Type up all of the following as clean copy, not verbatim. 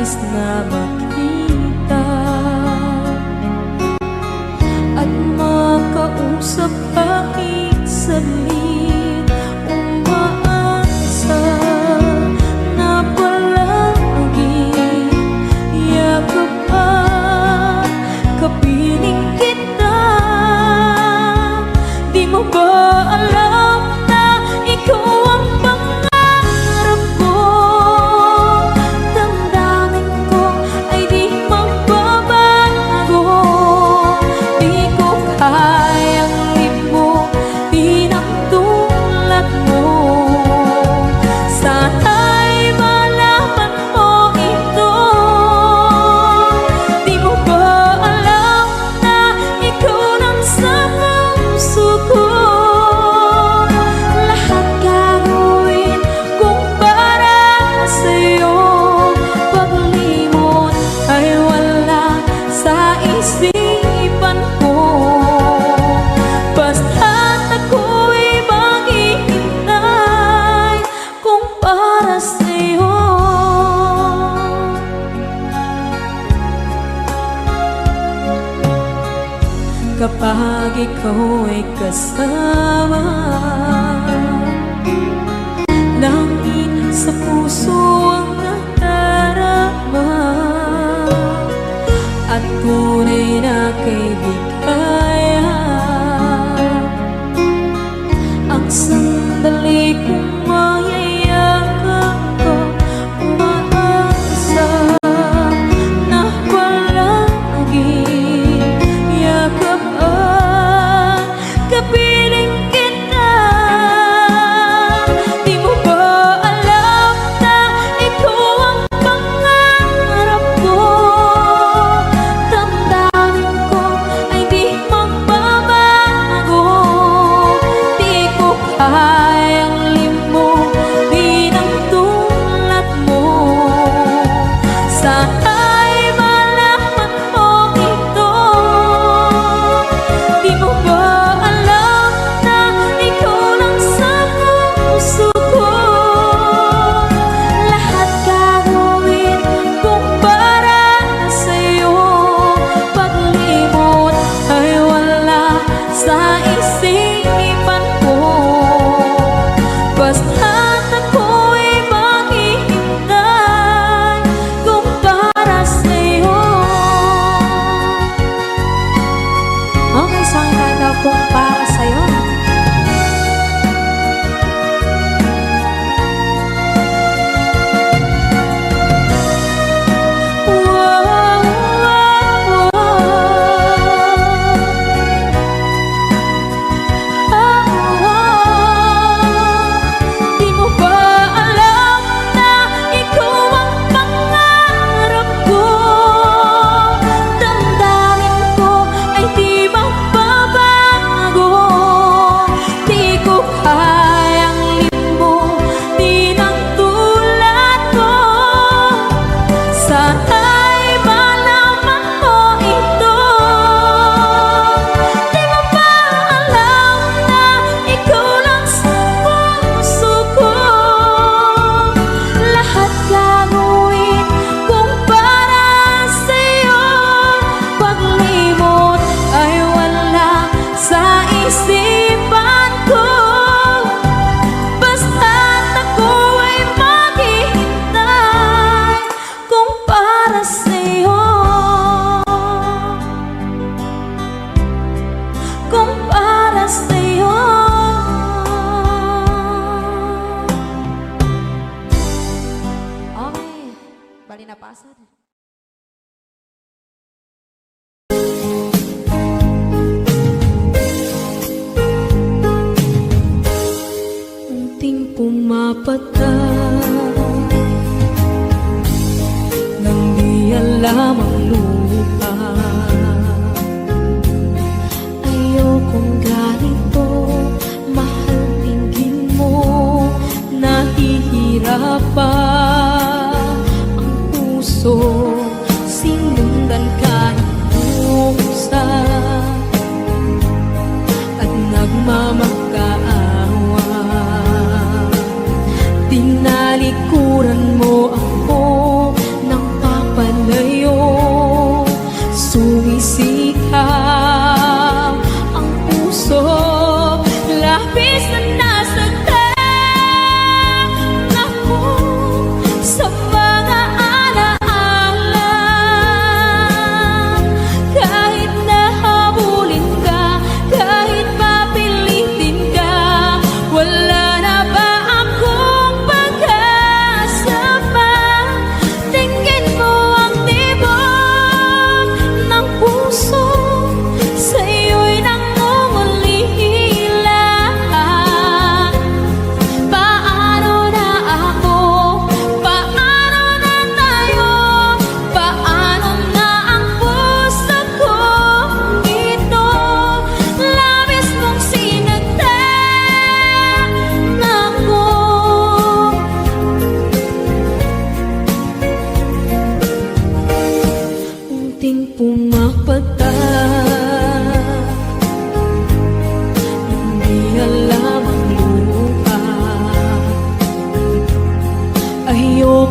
nais na makita at makausap kahit saglit. Umaasa na palagi yakap at kapiling kita. Di mo ba alam na ikaw ang pangarap ko? Damdamin ko ay di magbabago. Di ko kayang limutin ang tulad mo. Sana'y malaman mo ito. Di mo ba alam na ikaw lang sa puso ko? Lahat gagawin kung para sa'yo. Paglimot ay wala sa isipan ko. Basta't ako'y maghihintay kung para sa'yo. Kapag ikaw ay kasama, langit sa puso ang nadarama at tunay na kaibigan. Ang sandali kong mayayakap ko, umaasa na palagi yakap at kapiling kita. Di mo ba alam na ikaw ang pangarap ko? Damdamin ko ay di magbabago. Di ko kayang limutin ang tulad mo. Sana'y malaman mo ito. Di mo ba alam na ikaw lang sa puso ko? Lahat gagawin kung para sa'yo. Paglimot ay wala sa isipan ko. Basta't ako'y maghihintay kung para sa'yo. Okay, isang kanta kung para sa'yo. Di mo ba alam na ikaw ang pangarap ko? Damdamin ko ay di magbabago. Di ko kayang limutin ang tulad ko. Sana'y malaman mo ito. Di mo ba alam na ikaw lang sa puso ko? Lahat gagawin kung para sa'yo. Paglimot ay wala sa isipan ko. Basta't ako ay maghihintay kung para sa'yo. Kung para sa'yo. Okay, bali na pasad. Unting pumapatay nang di alam ang lupa. Ayokong ganito, mahal, tingin mo. Nahihirapan ang puso, sinundan kahit pusa at nagmamakaawa. Tinalikuran mo ako ng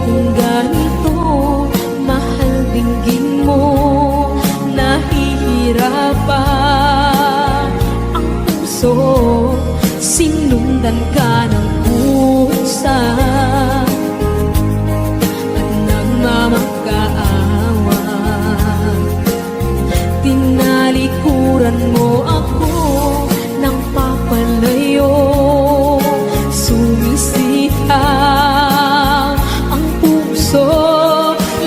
kung ganito, mahal dinggin mo. Nahihirapan ang puso, sinundan ka ng kusa at nagmamakaawa. Tinalikuran mo ako ng papalayo, sumisihaw ang puso,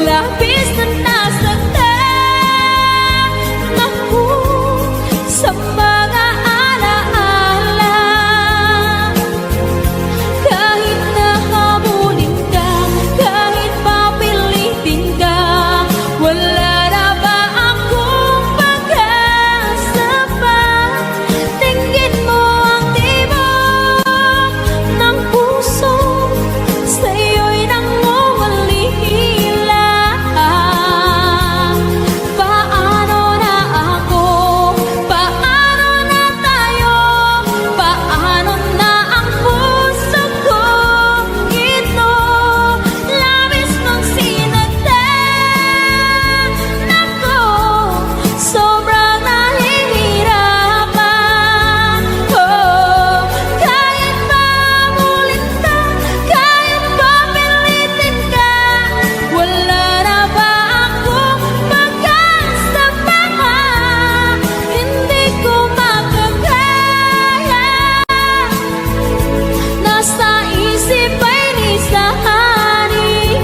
labis na nasaktan ako sa mga alaala. Kahit nahabulin ka, kahit papilitin ka, wala na ba akong pag-asa pa? Tingin mo ang tibok ng puso, sa'yo'y nangungulila. Paano na ako? Paano na tayo? Paano na ang puso kong ito? Labis mong sinagdan ako, sobrang nahihirapan. Oh, kahit mamulit ka, kahit papilitin ka, wala na ba akong pag-asa pa? Hindi ko makakaya, nasa isip ay nisahanin.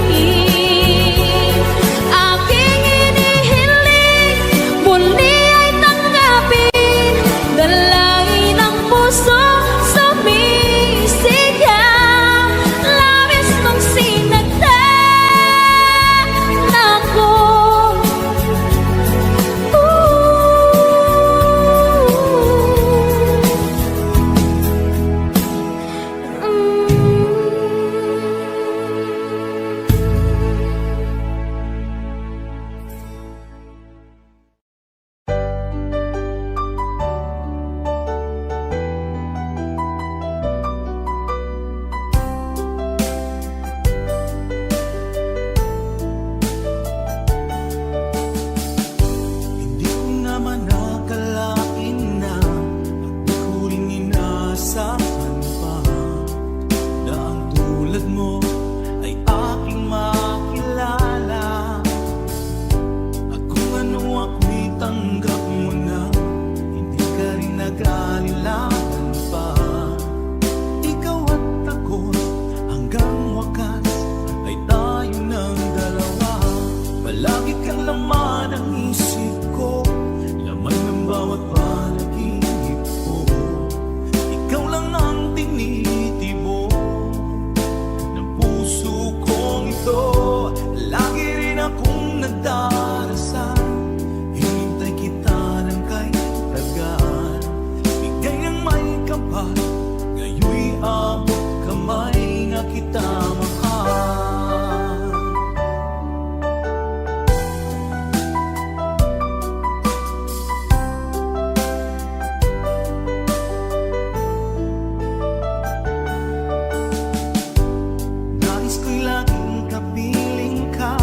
Aking inihiling, muli ay tanggapin, dalangin ng puso sumisigaw. Labis mong sinagdan ako. Hindi ko naman akalain na at di ko rin inaasahan pa na ang tulad mo ay aking makilala. At kung ano ako'y tanggap mo na, hindi ka rin nag-alilangan pa. Ikaw at ako hanggang wakas ay tayo ng dalawa. Palagi kang laman ng isip ko, laman ng bawat panaginip ko. Ikaw lang ang tinitibok ng puso kong ito. Lagi rin akong nagdarasal, hinintay kita ng kahit tagal. Bigay ng may kapal, ngayon'y abot kamay na kita mahal. Nais ko'y laging kapiling ka,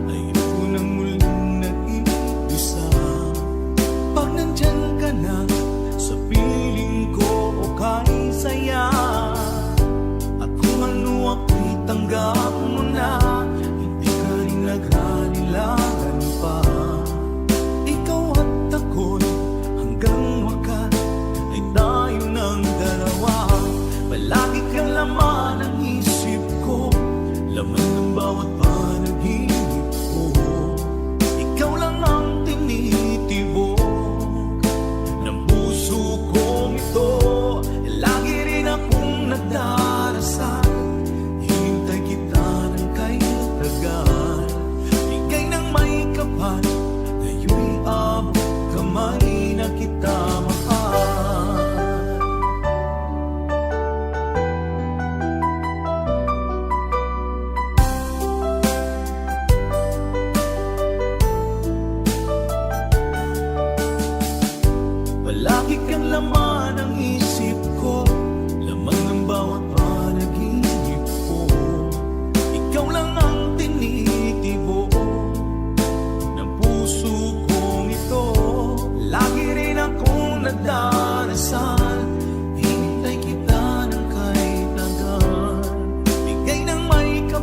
ayun ko nang muling nag-iisa. Pag nandyan ka na sa piling ko, okay saya. At kung ano ako'y tanggap mo na, hindi ka rin nag-alilangan pa. Ikaw at ako'y hanggang wakas ay tayo ng dalawa. Palagi kang laman ng isip ko, laman ng bawat panaginip ko. Ikaw lang ang tinitibok ng puso kong ito. Lagi rin akong nagdarasal, hinintay kita ng kahit tagal. Bigay ng may kapal, ngayon'y abot kamay na kita mahal.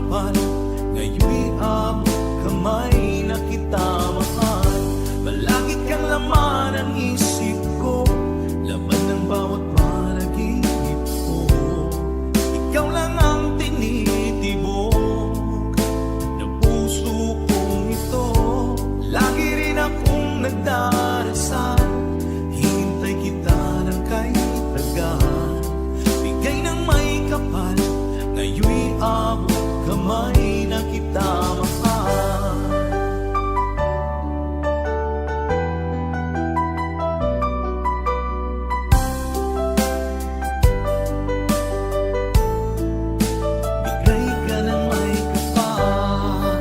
kapal, ngayon'y abot kamay na kita mahal. Palagi kang laman ng isip ko, laman ng bawat panaginip ko. Ikaw lang ang tinitibok ng puso kong ito. Lagi rin akong nagdarasal, hintay kita ng kay tagal. Bigay ng may kapal, ngayon'y abot kamay na kita mahal. Bigay ka ng may kapal.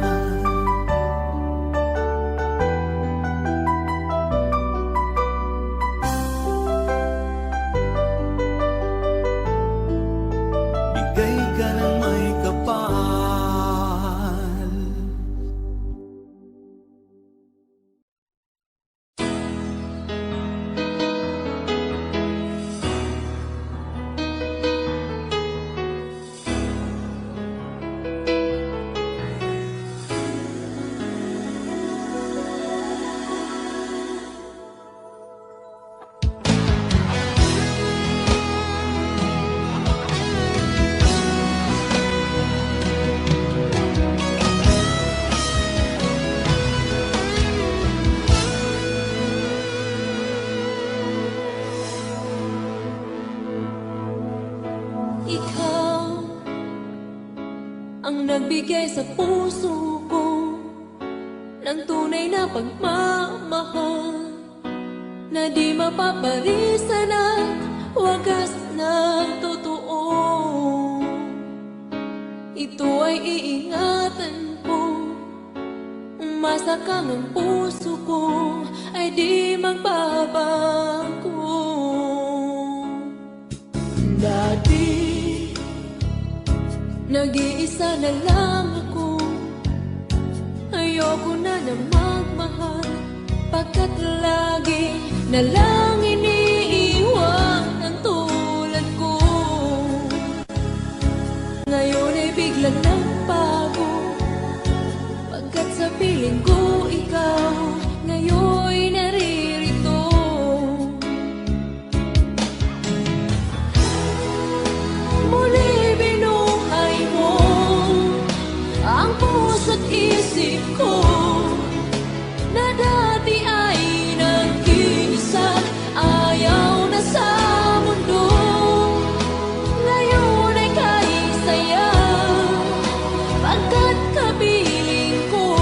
Bigay ka ng may kapal. Ikaw ang nagbigay sa puso ko ng tunay na pagmamahal na di mapaparisan at wagas na totoo. Ito ay iingatan ko, umasa kang ang puso ko ay di magbabago. Dati nag-iisa na lang ako, ayoko na magmahal, pagkat lagi na lang iniiwan ang tulad ko. Ngayon ay biglang nagbago, pagkat sa piling ko ikaw ngayon'y naririto. Muli binuhay mo ang puso't isip ko na dati ay nag-iisa, ayaw na sa mundo. Ngayon ay kay saya, pagkat kapiling ko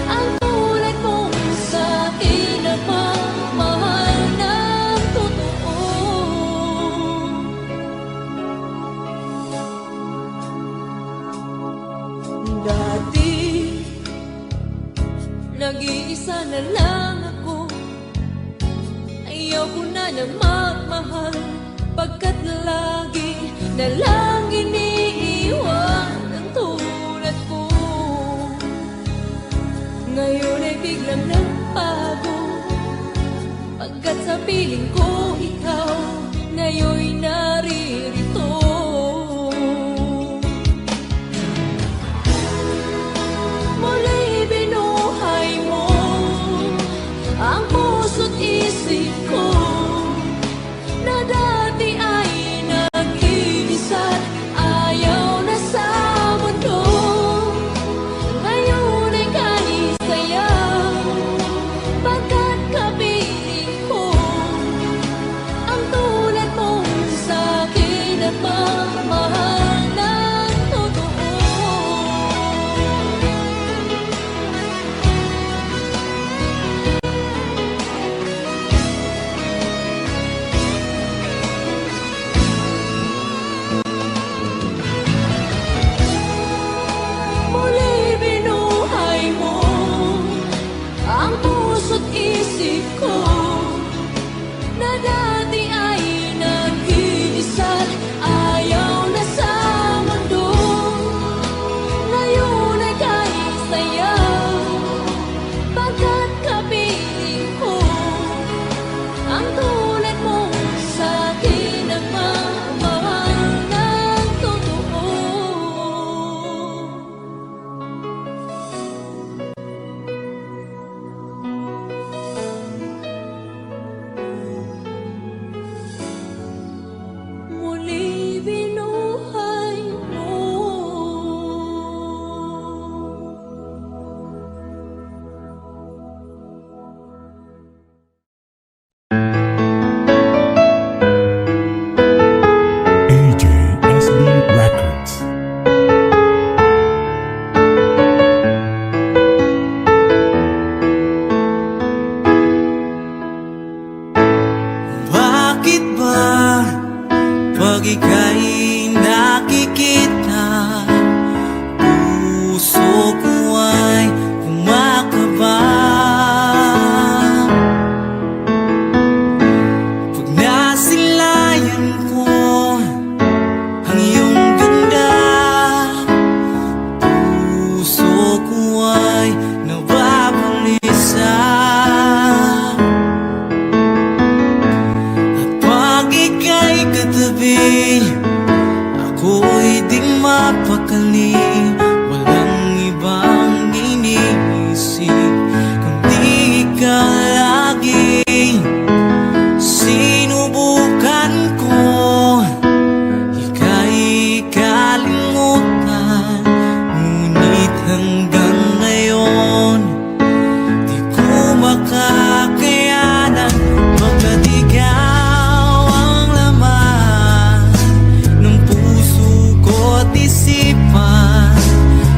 ang tulad mong sa'kin na pagmahal ng totoo. Dati nag-iisa na lang ako, ayaw ko na magmahal, pagkat lagi na lang iniiwan ang tulad ko. Ngayon ay biglang nagbago, pagkat sa piling ko ikaw ngayon'y naririto. Muli binuhay mo ang puso't isip ko na dati ay nag-iisa, nagpapakali, walang ibang iniisip kundi ikaw lagi. Sinubukan ko ika'y kalimutan, ngunit hanggang ngayon di ko makakayanan, pagkat ikaw ang laman ng puso ko't isipan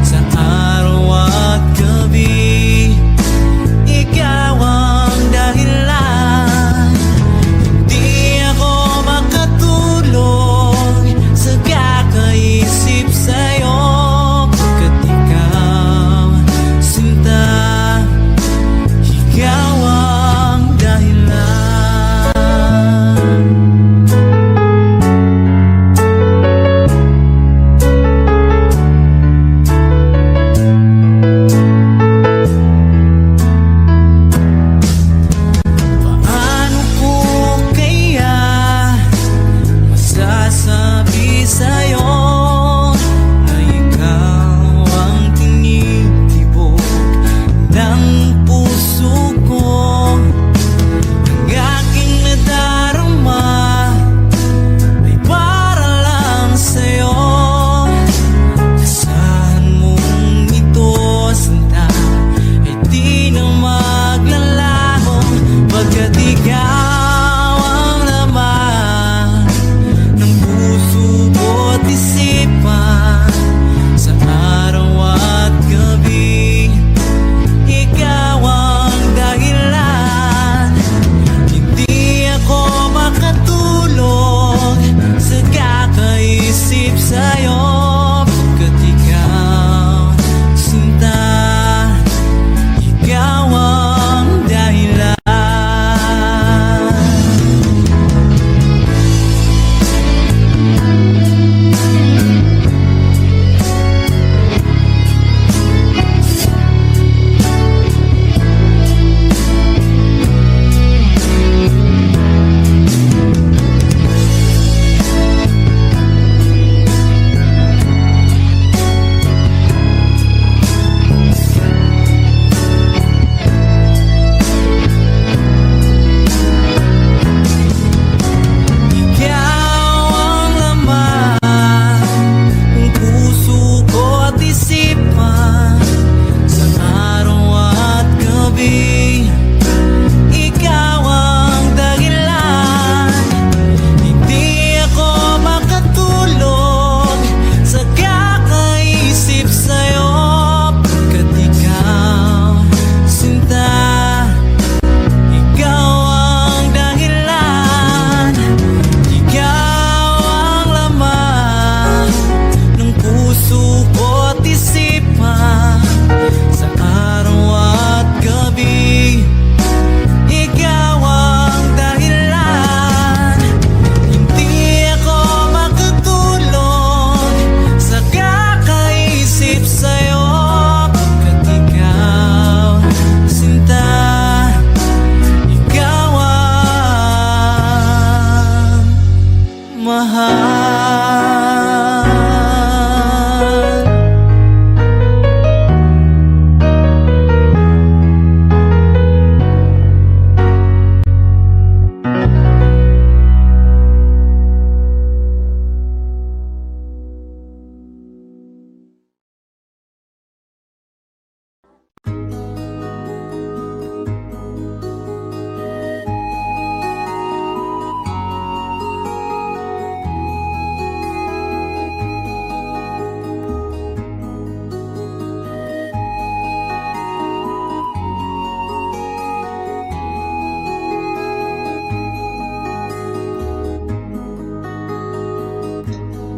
sa araw at gabi. Ikaw ang dahilan, di ako makatulog sa kakaisip sa'yo, pagkat ikaw, sinta, ikaw ang dahilan. Paano ko kaya masasabi sa'yo na ikaw ang tinitibok ng puso ko? Ang aking nadarama ay para lang sa'yo. Asahan mong ito, sinta, ay di na maglalaho, pagkat ikaw ang laman ng puso ko't isipan sa araw at gabi. Ikaw ang dahilan, hindi ako makatulog sa kakaisip sa'yo, pagkat ikaw, sinta, ikaw ang dahilan. Ikaw ang laman ng puso ko't isipan sa araw at gabi. Ikaw ang dahilan, hindi ako makatulog sa kakaisip sa'yo, pagkat ikaw, sinta, ikaw ang dahilan. Ikaw ang laman ng puso ko't isipan sa araw at gabi. Ikaw ang dahilan, hindi ako makatulog sa kakaisip sa'yo, pagkat ikaw, sinta, ikaw ang mahal.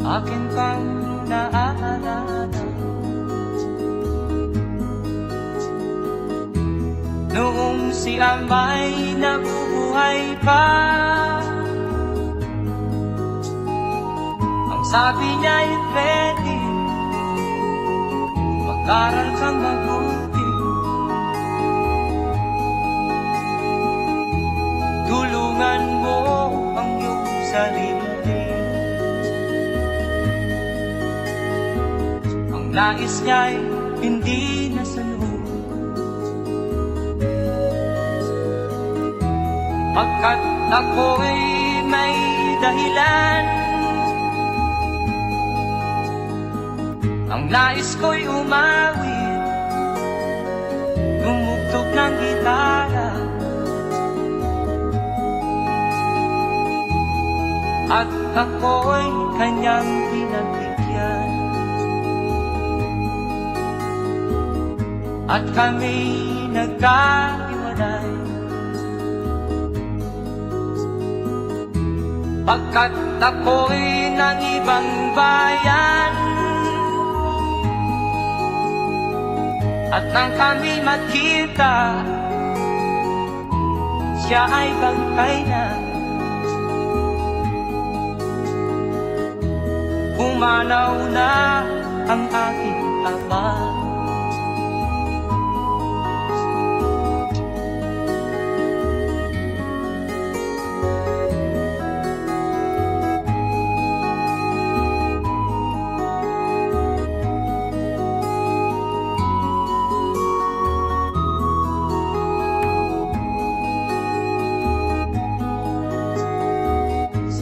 Akin kang naaalala noong si Amay nabubuhay pa. Ang sabi niya ay pwede mag-aral kang mabuti, tulungan mo ang iyong sarili. nais niya'y hindi nasunod. Pagkat ako'y may dahilan, ang nais ko'y umawit, gumugtog ng gitara, at ako'y kanyang pinagbigyan. At kami nagkahiwalay, pagkat ako'y ng ibang bayan. At nang kami magkita, siya ay bangkay na. Pumanaw na ang aking ama.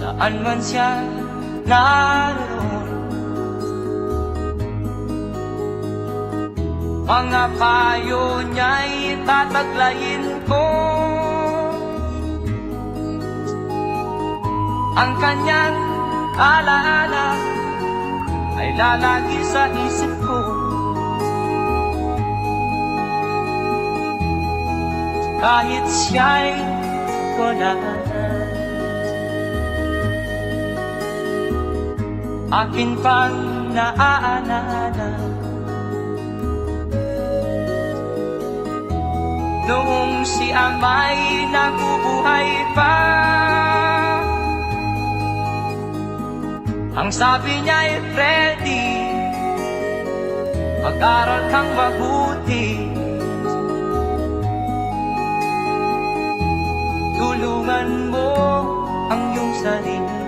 Saan man siya naroon, mga payo niya'y tataglayin ko. Ang kanyang alaala ay lalagi sa isip ko. Kahit siya'y wala na, akin pang naaalala noong si ama'y nabubuhay pa. Ang sabi niya'y Freddy, mag-aral kang mabuti, tulungan mo ang iyong sarili.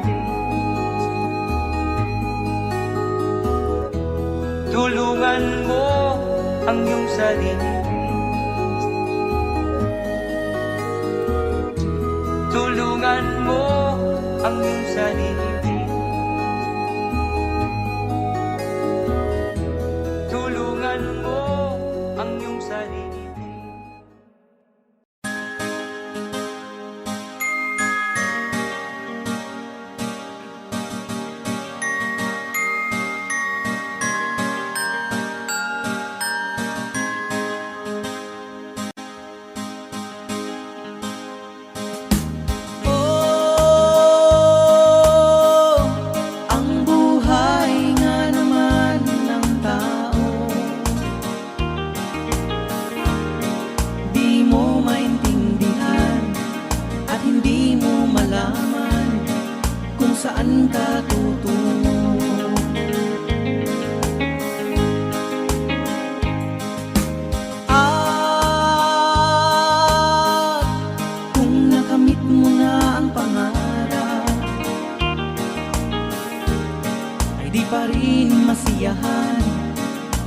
Tulungan mo ang iyong sarili. Tulungan mo ang iyong sarili. Tulungan mo ang iyong sarili. Saan ka tutungo? At kung nakamit mo na ang pangarap, ay di pa rin masiyahan.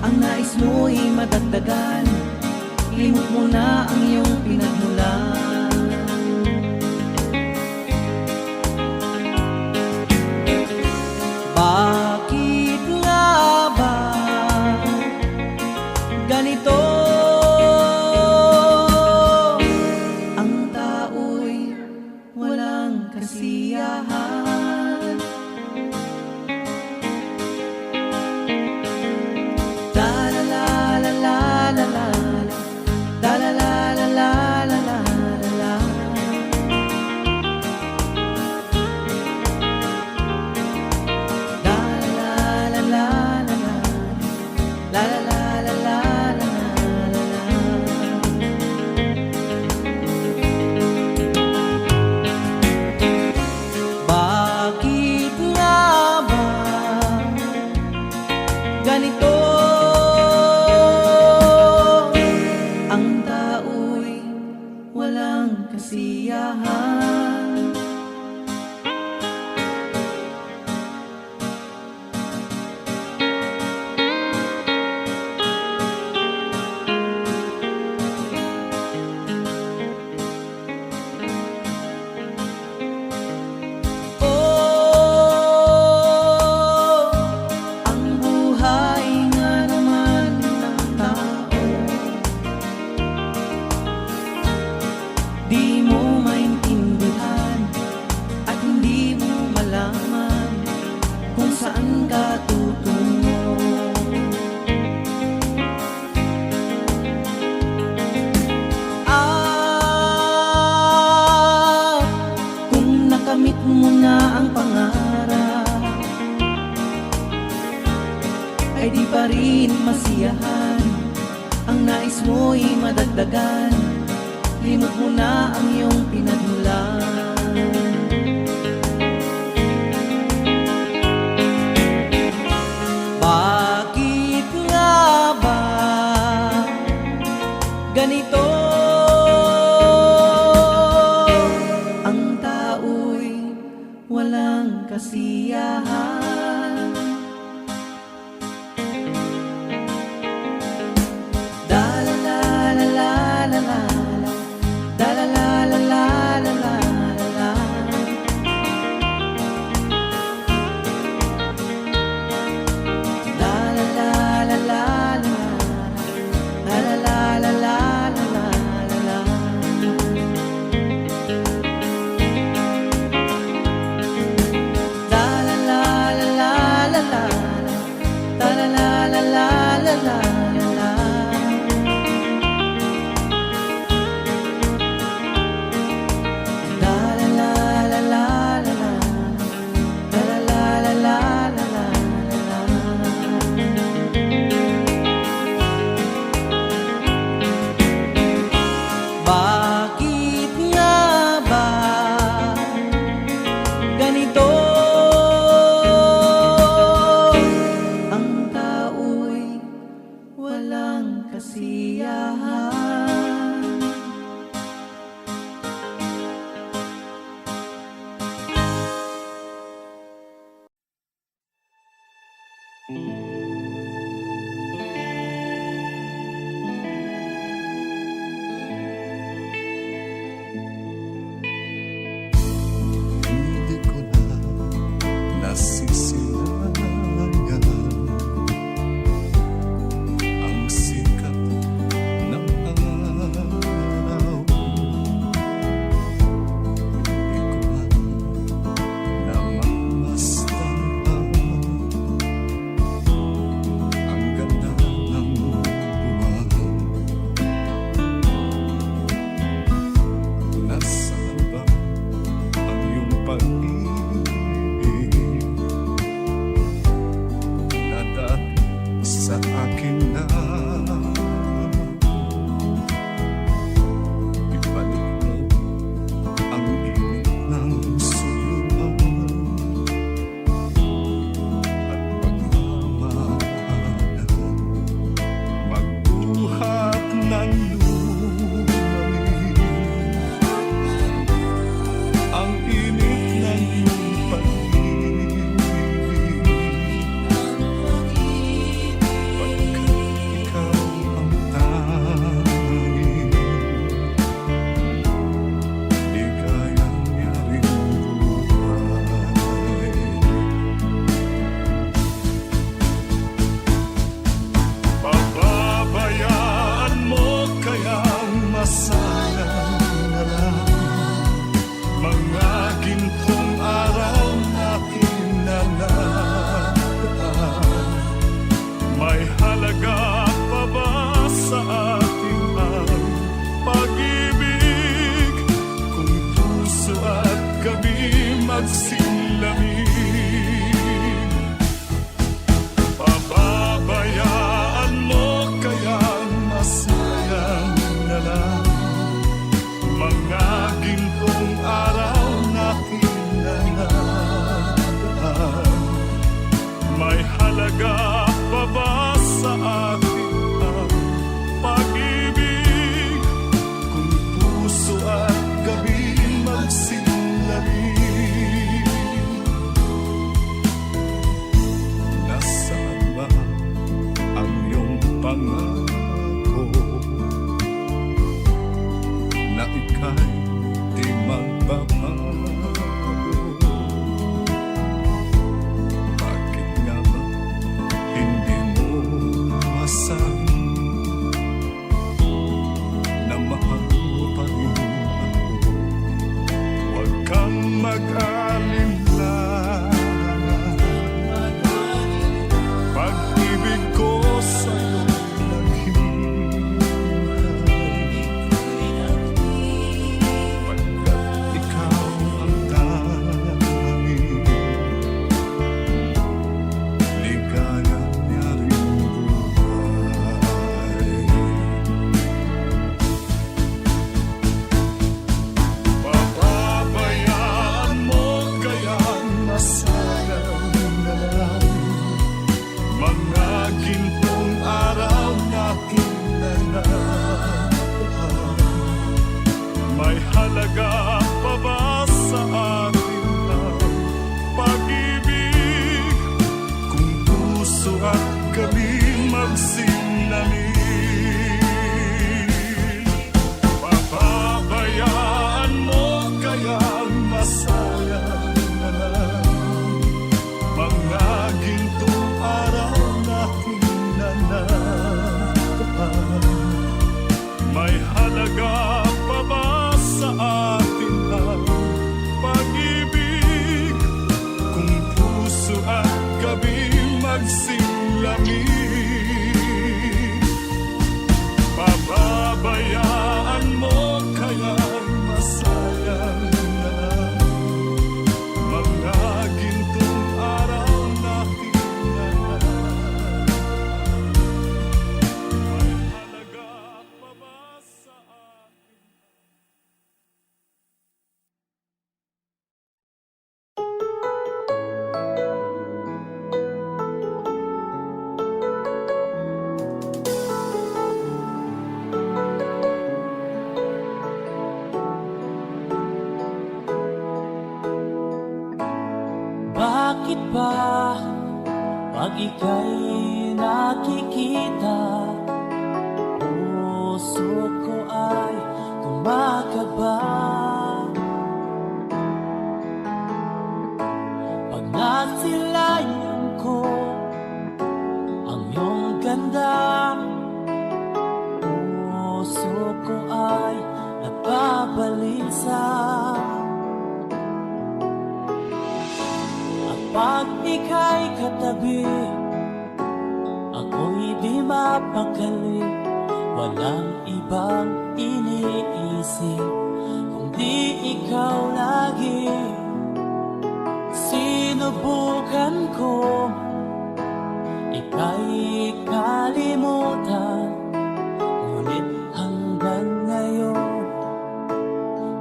Ang nais mo'y madagdagan, limot mo na ang iyong pinagmulan. Bakit nga ba ganito? Ang tao'y walang kasiyahan. La la la la la la la, la la la la la la la la. Bakit nga ba ganito? Ang tao'y walang kasiyahan. masiyahan, ang nais mo'y madagdagan, limot mo na ang iyong pinagmulan. Bakit nga ba ganito? Ang tao'y walang kasiyahan. Da-la-la-la-la-la-la, da-la-la-la-la-la-la-la. Bakit nga ba ganito? Ang tao'y walang kasiyahan. Hindi ko na nasisilayan ang sikat ng araw. Hindi ko na namamasdan ang ganda ng buwan. Nasaan ba ang iyong pag-ibig na dati sa akin na ibalik mo ang init ng suyuan at pagmamahalan, magbuhat ng lumalim ang init ng iyong pag-ibig, pagkat ikaw ang tanging ligayang yaring buhay. Pababayaan mo kayang masayang na lang mga gintong araw natin na nagaan. May halaga pa ba sa atin ang pag-ibig kung puso at gabi magsilamig? Pababayaan mo kayang masayang na lang mga gintong araw natin na nagaan. May halaga pa ba sa atin ang pag-ibig kung puso at gabi magsilamig? Nasaan ba ang iyong pangako na ika'y di magbabago? Bakit nga ba hindi mo masabi na mahal mo pa rin ako? Huwag kang mag-alinlangan, pag-ibig ko sa'yo naghihintay, pagkat ikaw ang tanging ligayang yaring buhay. ba pag ika'y nakikita? Puso ko ay kumakaba pag nasilayan ko ang iyong ganda. Puso ko ay napabalisa. At pag ika'y katabi, ako'y di mapakali. Walang ibang iniisip kundi ikaw lagi. Sinubukan ko ika'y kalimutan, ngunit hanggang ngayon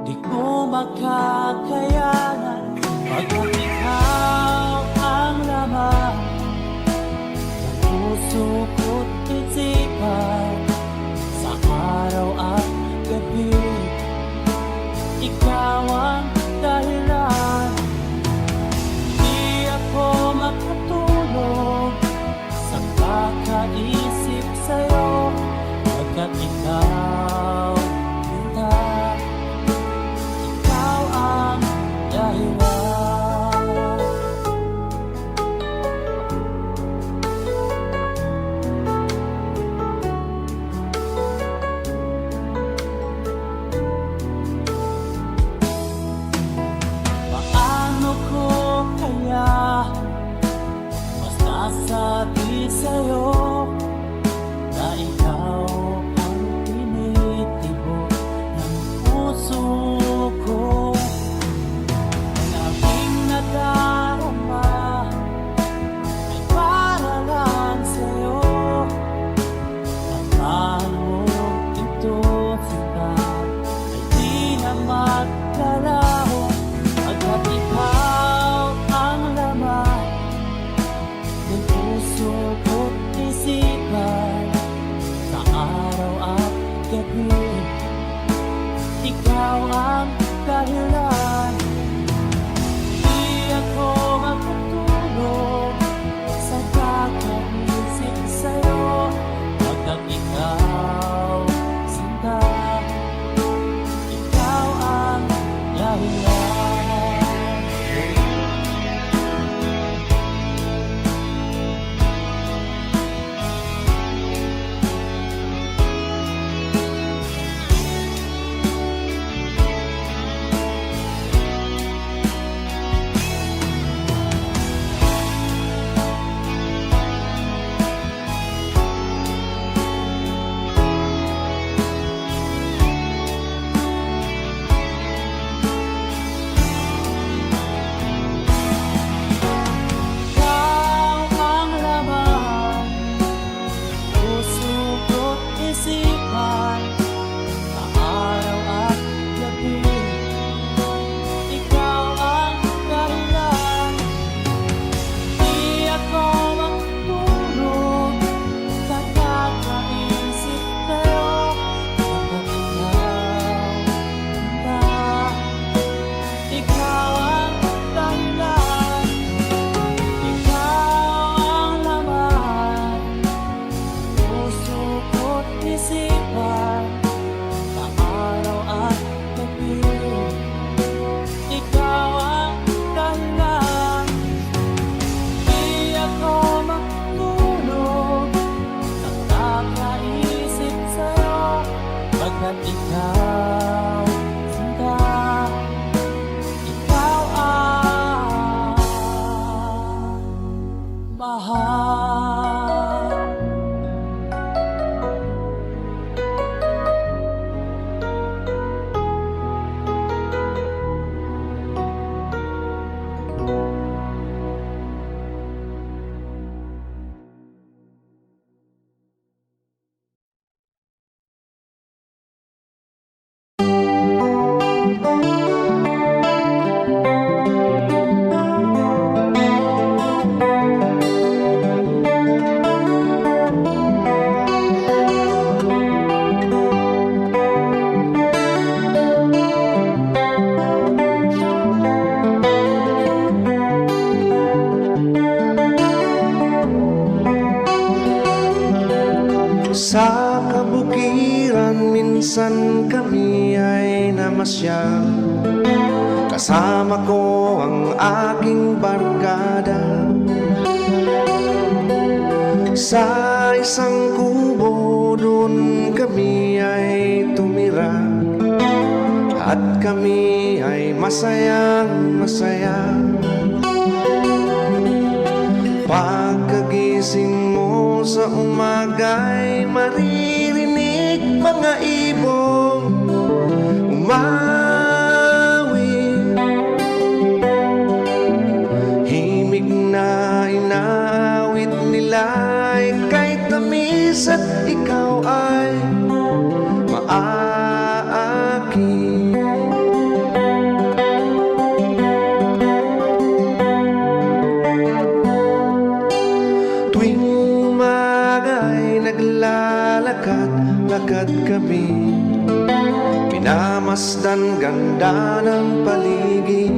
di ko makakayanan. Pagkat ikaw ang laman ng puso ko't isipan, sa araw at gabi ikaw ang dahilan. Di ako makatulog sa kakaisip sa'yo, pagkat ikaw kita, ikaw ang dahilan. Paano ko kaya masasabi sa'yo na ikaw ang Sa kabukiran minsan kami ay namasyal, kasama ko ang aking barkada. Sa isang kubo doon kami ay tumira, at kami ay masayang masaya. Pagkagising mo sa umaga'y maririnig mga ibong umawit. Himig na inaawit nila ay kay tamis at ikaw ay maaakit. Tuwing umaga ay naglalakad-lakad kami, minamasdan ganda ng paligid.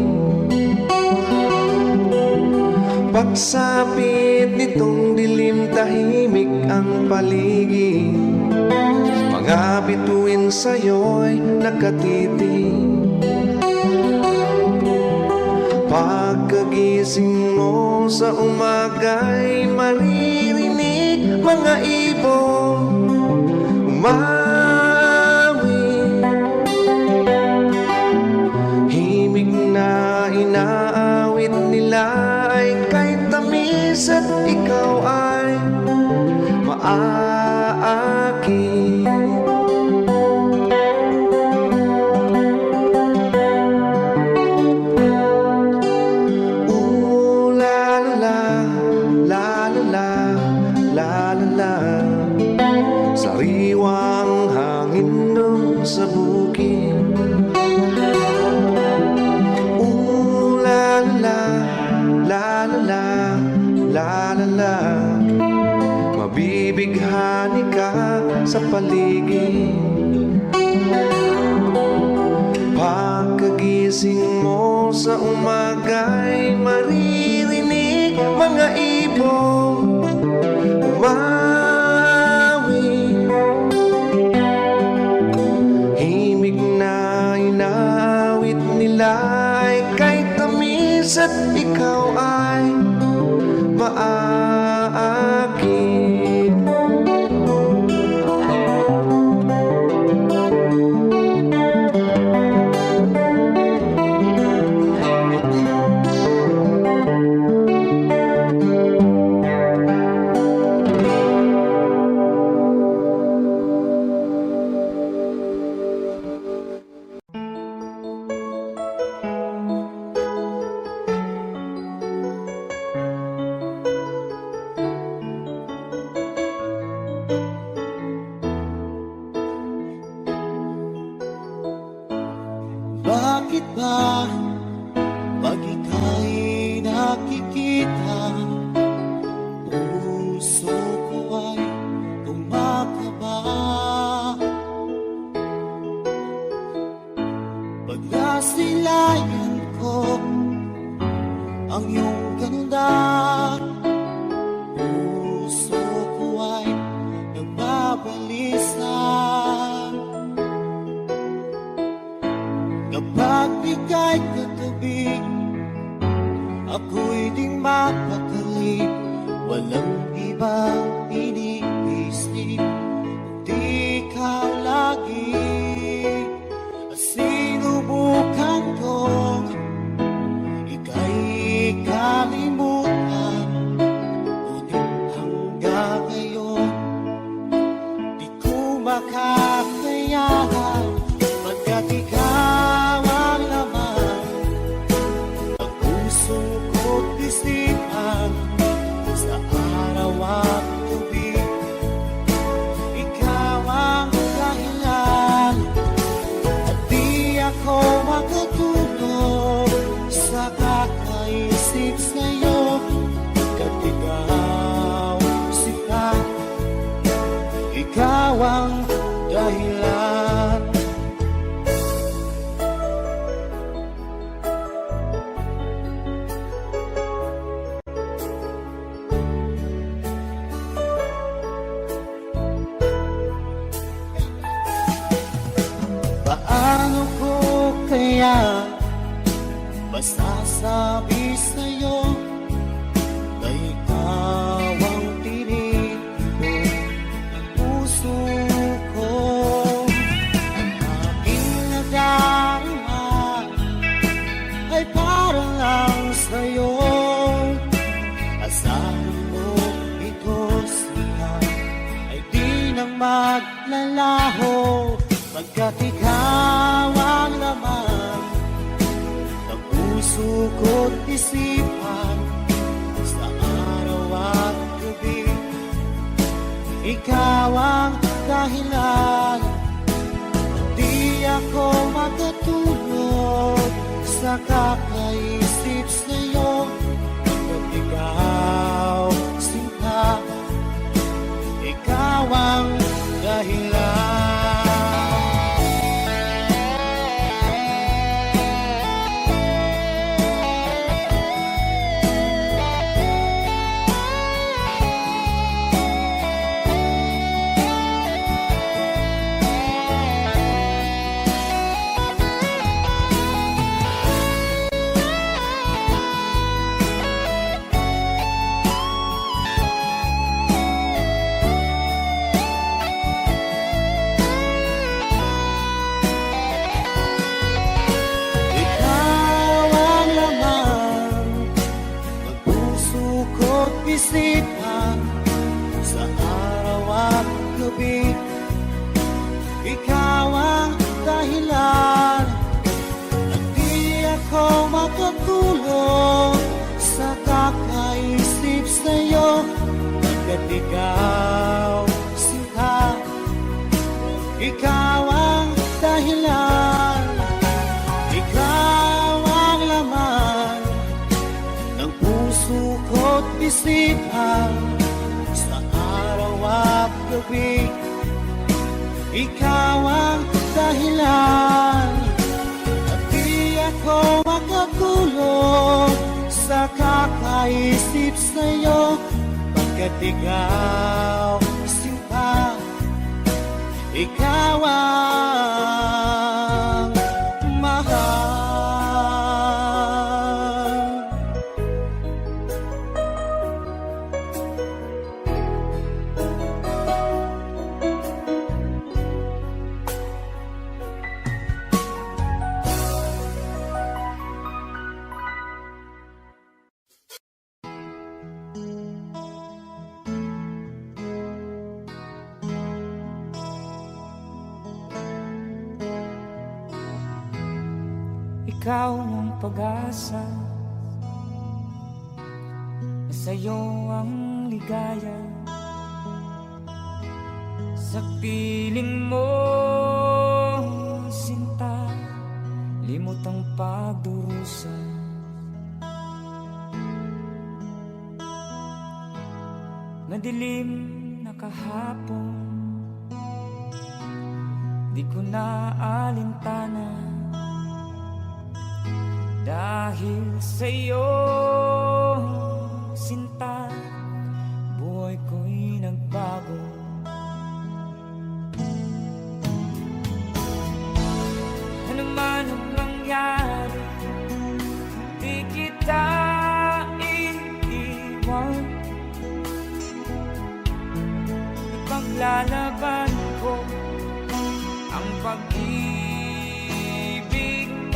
Pagsapit nitong dilim, tahimik ang paligid. Mga bituin sa'yo'y nakatitig. Pagkagising mo sa umaga'y maririnig mga ibong umawit. Himig na inaawit nila ay kay tamis at ikaw ay maaakit. Sariwang hangin doon sa bukid. La la la la la la la. Mabibighani ka sa paligid. Pagkagising mo sa umaga'y maririnig mga ibong umawit. Himig na inaawit nila ay kay tamis at ikaw ay maaakit. Bakit ba pag ika'y nakikita, puso ko ay kumakaba? Pag nasilayan ko ang iyong ganda, puso ko ay nagbabalisa. Kapag ika'y katabi, ako'y di mapakali. Walang ibang iniisip, kundi ikaw lagi. At sinubukan kong ika'y kalimutan, ngunit hanggang ngayon di ko makakayanan. Pagkat ikaw ang laman ng puso ko't isipan, sa araw at gabi, ikaw ang dahilan. At di ako makatulog sa kakaisip sa'yo. Pagkat ikaw sila, ikaw ang dahilan. kaya masasabi sa'yo na ikaw ang tinig ko ng puso ko. Ang aking nadarama ay para lang sa'yo. Asahan mo ito siya ay di nang maglalaho, pagkat ikaw ang laman ng puso ko't isipan sa araw at gabi. Ikaw ang dahilan, di ako makatulog sa kakaisip sa'yo. Pagkat ikaw, sinta, ikaw ang dahilan. Isipan sa araw at gabi. Ikaw ang dahilan at di ako makatulog sa kakaisip sa'yo. Pagkat ikaw, sinta, ikaw ang dahilan, ikaw ang laman ng puso ko't isipan sa araw at gabi. Ikaw ang dahilan at di ako makatulog sa kakaisip sa'yo. Pagkat ikaw, sinta, ikaw ang mahal. Ikaw ang pag-asa, sa'yo ang ligaya. Sa piling mo, sinta, limot ang pagdurusa. Madilim na kahapon, di ko na alintana. Dahil sa'yo, sinta, buhay ko'y nagbago. Ano man ang mangyari, di kita iiwan. Ipaglalaban ko ang pag-ibig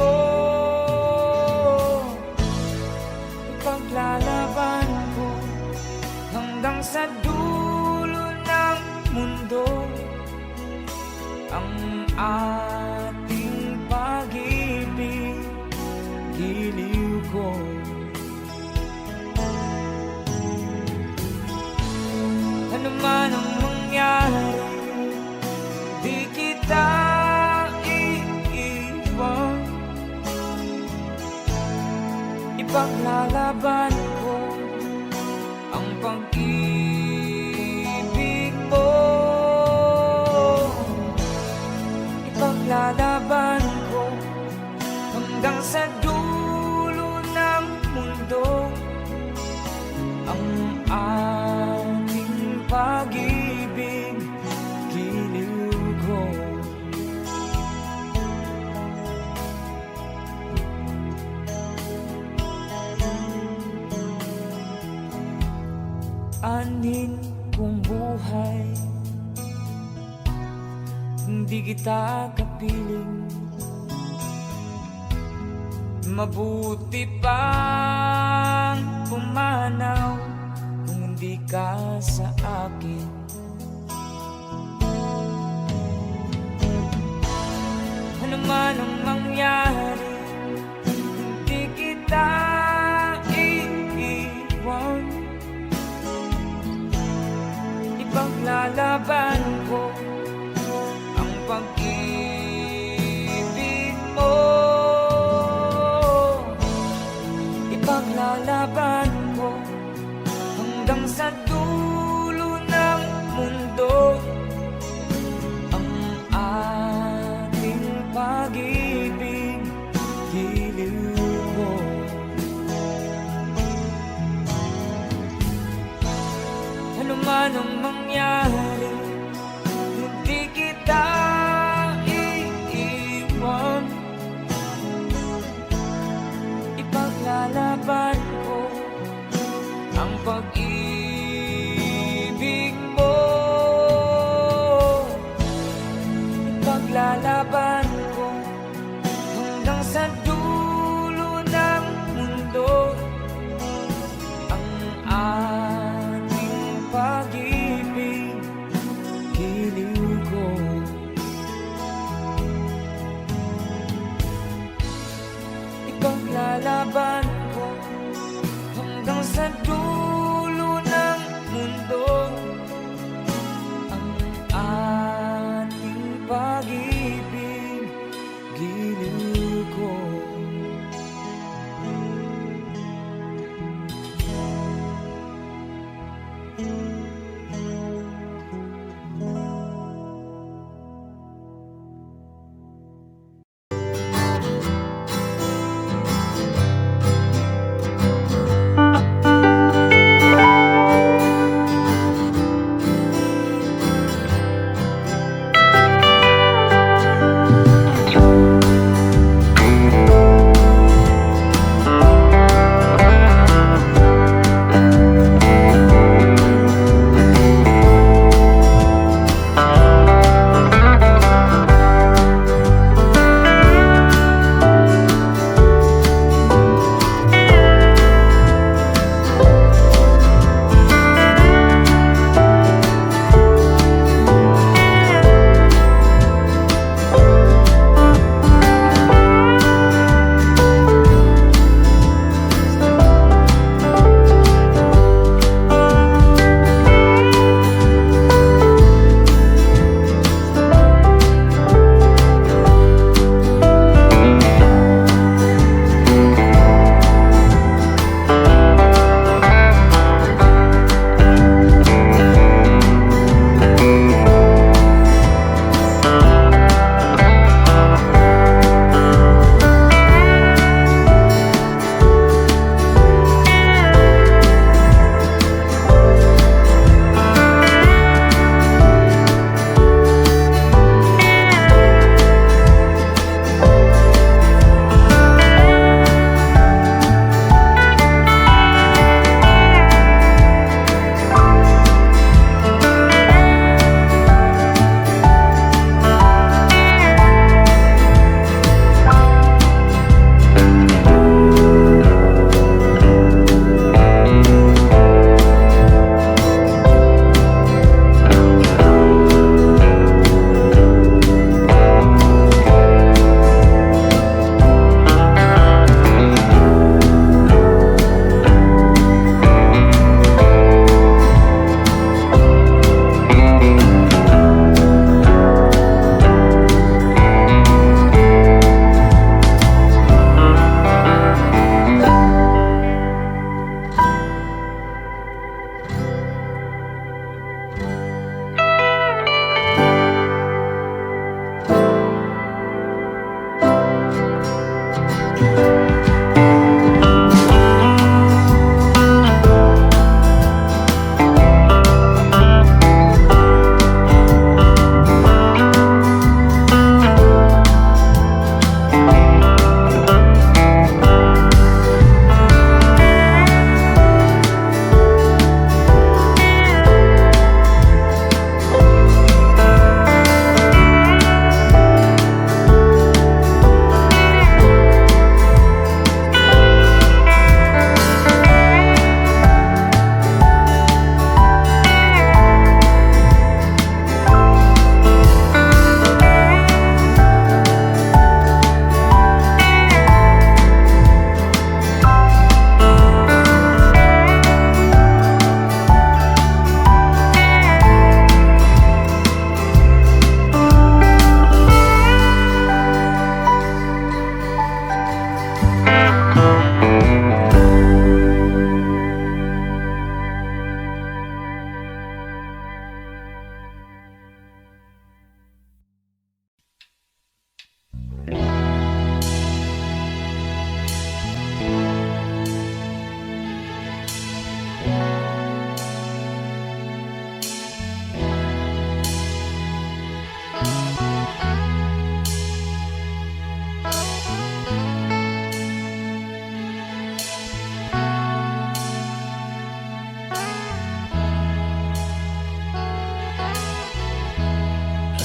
mo. Ipaglalaban ko hanggang sa dulo ng mundo ang ating pag-ibig, giliw ko. Ano man ang mangyari, di kita iiwan. Ipaglalaban ko ang pag-ibig mo. Ipaglalaban ko hanggang sa dulo ng mundo ang ating pag-ibig, giliw ko. Alalahanin kong buhay, hindi kita kapiling. Mabuti pang pumanaw kung hindi ka sa akin. Ano man ang mangyari, hindi kita iiwan. Ipaglalaban ko ang pag-ibig mo. Ipaglalaban ko hanggang sa dulo ng mundo ang ating pag-ibig, giliw mo. Ano man ang mangyari, hindi kita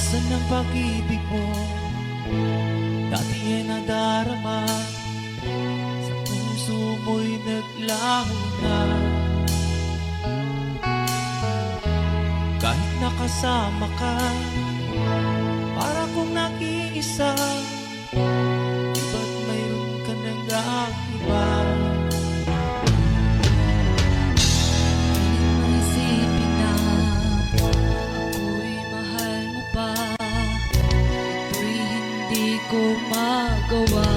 Asan ang pag-ibig mo? Dati ay nadarama, sa puso mo'y naglaho na. Kahit nakasama ka, para kong nag-iisa, ba't mayroon ka nang iba? Isipin na ako'y mahal mo pa, ito'y hindi ko magawa.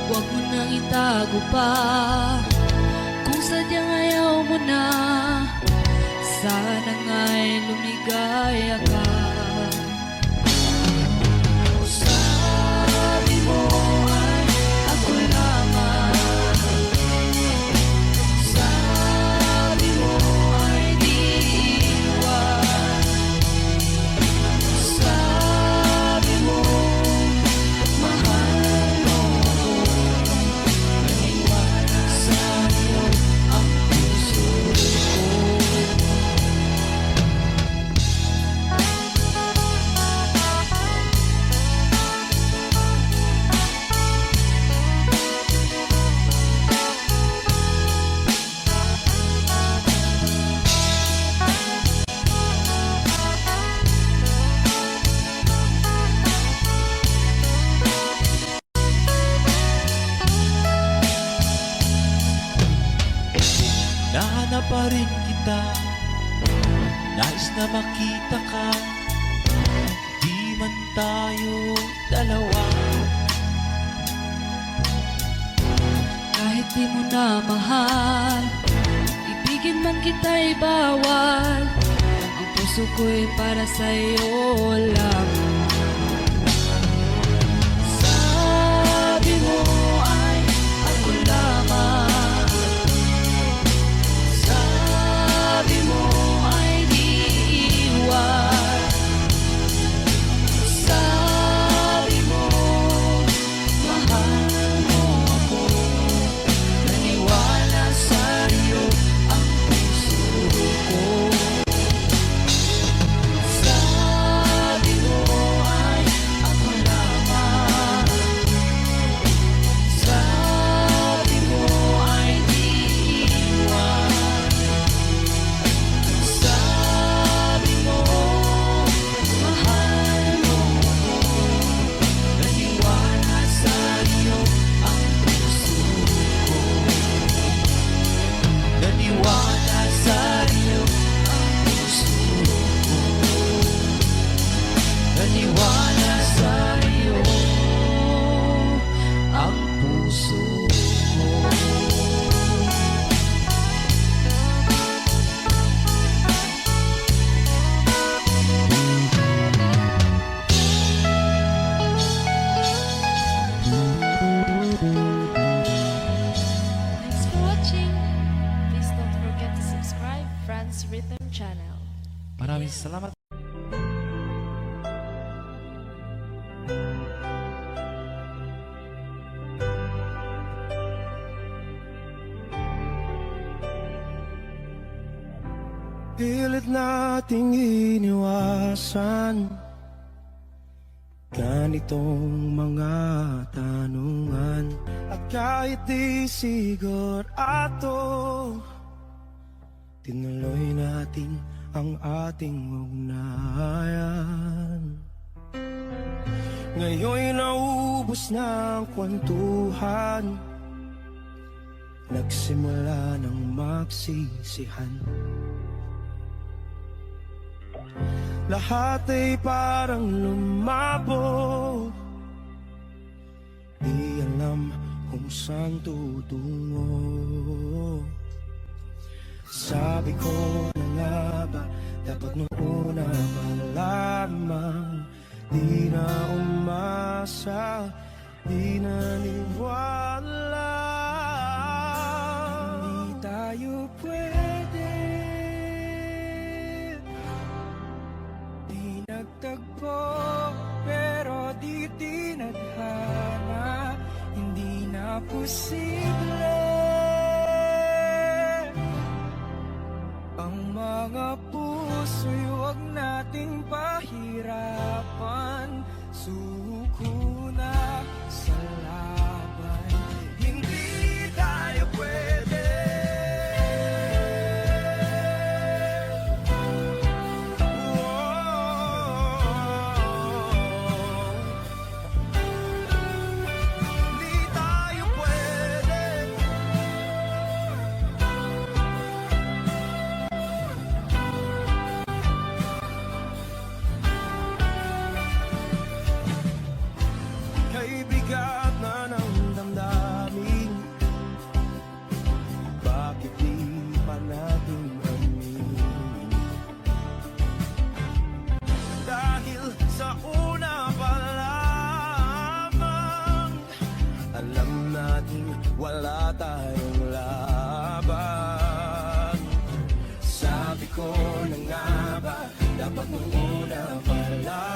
Huwag mo nang itago pa, kung sadyang ayaw mo na, sana nga'y lumigaya ka. Sabi mo ay ako lamang, sabi mo ay di iwan, sabi mo mahal mo ako, naniwala sa'yo ang puso ko. Nahanap pa rin kita, nais na makita ka, di man tayo dalawa. Kahit di mo na mahal, ibigin man kita'y bawal, ang puso ko'y para sa'yo lang. Sabi mo ay ako lamang, sabi mo ay di iwan, sabi mo mahal mo ako, naniwala sa'yo ang puso ko. Sabi mo ay ako lamang, sabi mo ay di iwan, sabi mo mahal mo ako, naniwala sa'yo ang puso ko. Naniwala sa'yo ang puso ko. Naniwala sa'yo ang puso ko. Thanks for watching. Please don't forget to subscribe Franz Rhythm Channel. Maraming salamat. Pilit nating iniwasan ganitong mga tanungan. At kahit di sigurado, tinuloy natin ang ating ugnayan. Ngayon'y naubos na ang kwentuhan, nagsimula ng magsisihan. Lahat ay parang lumabo, di alam kung saan tutungo. Sabi ko na nga ba, dapat nung una pa lamang, di na umasa, di naniwala. Hindi tayo pwede, di nagtagpo, pero di tinadhana, hindi na posible ang Mga puso'y huwag nating pahirapan. Suko na sa laban. Hindi tayo pwede. Hindi tayo pwede. Kay bigat na ng damdamin, bakit di pa natin aminin? Dahil sa una pa lamang, alam natin wala tayong laban. Sabi ko na nga ba, dapat nung una pa lang